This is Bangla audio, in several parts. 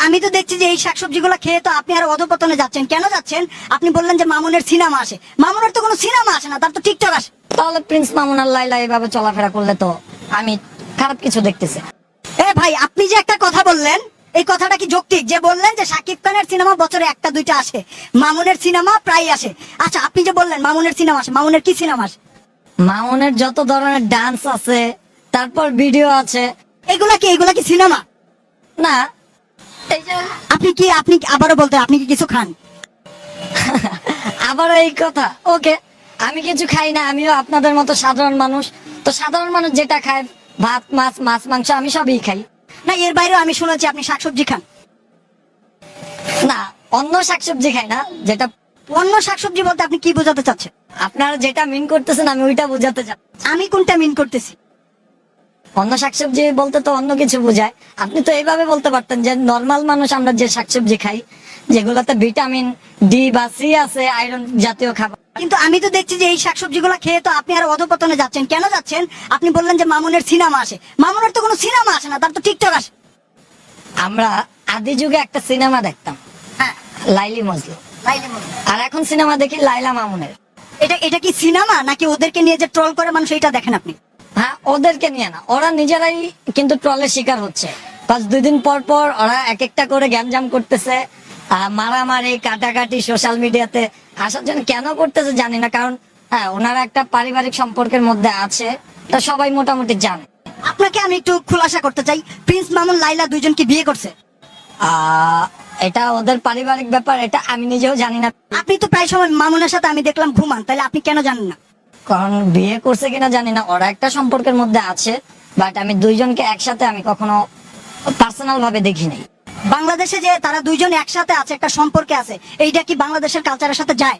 আমি তো দেখছি যে এই শাকসবজিগুলো খেয়ে তো আপনি আরো অধপতনে যাচ্ছেন। কেন যাচ্ছেন? আপনি বললেন যে মামুনের সিনেমা আসে। মামুনের তো কোনো সিনেমা আসে না, তার তো টিকটক আসে। তাহলে প্রিন্স মামুন আর লাইলা এভাবে চলাফেরা করলে তো আমি খারাপ কিছু দেখতেছি না। এ ভাই, আপনি যে একটা কথা বললেন, এই কথাটা কি যৌক্তিক? যে বললেন যে শাকিব খানের সিনেমা বছরে একটা দুইটা আসে, মামুনের সিনেমা প্রায় আসে। আচ্ছা, আপনি যে বললেন মামুনের সিনেমা আসে, মামুনের কি সিনেমা আসে? মামুনের যত ধরনের ডান্স আছে, তারপর ভিডিও আছে। এগুলা কি সিনেমা? না, এই যে আপনি কি আবারও বলতে, আপনি কি কিছু খান? আবার এই কথা। ওকে, আমি কিছু খাই না, আমিও আপনাদের মতো সাধারণ মানুষ। তো সাধারণ মানুষ যেটা খায়, ভাত মাছ মাছ মাংস, আমি সবই খাই। না, এর বাইরেও আমি শুনেছি আপনি শাকসবজি খান। না, অন্য শাকসবজি খাই না। যেটা অন্য শাকসবজি বলতে আপনি কি বোঝাতে চাচ্ছেন? আপনারা যেটা মিন করতেছেন আমি ওইটা বোঝাতে চাই। আমি কোনটা মিন করতেছি? অন্য শাকসবজি বলতে তো অন্য কিছু বোঝায়। আপনি তো এইভাবে বলতে পারতেন যে নর্মাল মানুষ আমরা যে শাকসবজি খাই, যেগুলোতে ভিটামিন ডি বা সি আছে, আয়রন জাতীয় খাবার। কিন্তু আমি তো দেখছি যে এই শাকসবজিগুলো খেয়ে তো আপনি আরো অধপতনে যাচ্ছেন। কেন যাচ্ছেন? আপনি বললেন যে মামুনের সিনেমা আসে। মামুনের তো কোনো সিনেমা আসে না, তার তো টিকটক আসে। আমরা আদি যুগে একটা সিনেমা দেখতাম, হ্যাঁ, লাইলি মজনু। আর এখন সিনেমা দেখি লাইলা মামুনের। এটা কি সিনেমা নাকি ওদেরকে নিয়ে যে ট্রল করে মানুষ, এটা দেখেন আপনি? হ্যাঁ, ওদেরকে নিয়ে না, ওরা নিজেরাই কিন্তু ট্রলের শিকার হচ্ছে। পাঁচ দুই দিন পর পর ওরা এক একটা করে গ্যাঞ্জাম করতেছে, মারামারি কাটাকাটি সোশ্যাল মিডিয়াতে আসার জন্য কেন করতেছে জানি না। কারণ হ্যাঁ, ওনারা একটা পারিবারিক সম্পর্কের মধ্যে আছে, তা সবাই মোটামুটি জানে। আপনাকে আমি একটু খোলাসা করতে চাই, প্রিন্স মামুন লাইলা দুইজন কি বিয়ে করছে? এটা ওদের পারিবারিক ব্যাপার, এটা আমি নিজেও জানি না। আপনি তো প্রায় সময় মামুনের সাথে আমি দেখলাম ঘুমান, তাহলে আপনি কেন জানেন না? কারণ বিয়ে করছে কিনা জানি না, ওরা একটা সম্পর্কের মধ্যে আছে, বাট আমি দুইজনকে একসাথে আমি কখনো পার্সোনাল ভাবে দেখি নাই। বাংলাদেশে যে তারা দুইজন একসাথে আছে, একটা সম্পর্কে আছে, এইটা কি বাংলাদেশের কালচারের সাথে যায়?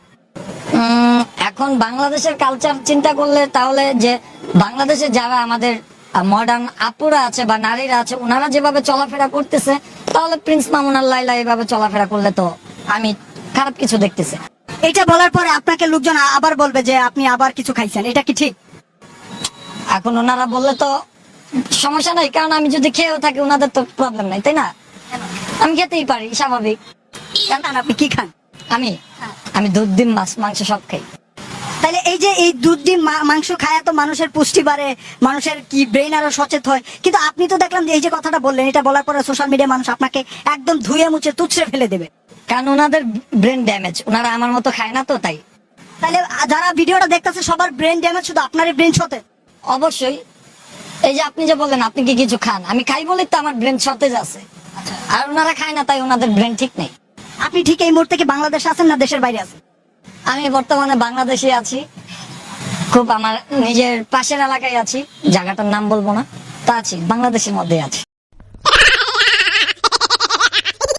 এখন বাংলাদেশের কালচার চিন্তা করলে, তাহলে যে বাংলাদেশে যারা আমাদের মডার্ন আপুরা আছে বা নারীরা আছে, ওনারা যেভাবে চলাফেরা করতেছে, তাহলে প্রিন্স মামুন আর লাইলা এভাবে চলাফেরা করলে তো আমি খারাপ কিছু দেখতেছি না। এটা বলার পরে আপনাকে লোকজন আবার বলবে যে আপনি আবার কিছু খাইছেন, এটা কি ঠিক? এখন ওনারা বললে তো সমস্যা নাই, কারণ আমি যদি খেয়েও থাকি ওনাদের তো প্রবলেম নাই, তাই না? আমি খেতেই পারি, স্বাভাবিক। জানেন আপনি কি খান? আমি আমি দুধ ডিম মাছ মাংস সব খাই। তাহলে এই যে এই দুধ ডিম মাংস খায় তো মানুষের পুষ্টি বাড়ে, মানুষের কি ব্রেন আরো সচেত হয়। কিন্তু আপনি তো দেখলাম যে এই যে কথাটা বললেন, এটা বলার পরে সোশ্যাল মিডিয়া মানুষ আপনাকে একদম ধুয়ে মুছে তুছড়ে ফেলে দেবে। কারণ ওনাদের ব্রেন ড্যামেজ, ওনারা আমার মতো খায় না তো, তাই। তাহলে যারা ভিডিওটা দেখতেছে সবার ব্রেন ড্যামেজ, শুধু আপনারই ব্রেন সতেজ? অবশ্যই। এই যে আপনি যে বললেন আপনি কি কিছু খান, আমি খাই বলেই তো আমার ব্রেন সতেজ আছে। আর ওনারা খায় না, তাই ওনাদের ব্রেন ঠিক নেই। আপনি ঠিক এই মুহূর্তে কি বাংলাদেশে আছেন না দেশের বাইরে আছেন? আমি বর্তমানে বাংলাদেশে আছি, খুব আমার নিজের পাশের এলাকায় আছি, জায়গাটার নাম বলবো না, তা আছি বাংলাদেশের মধ্যে আছি।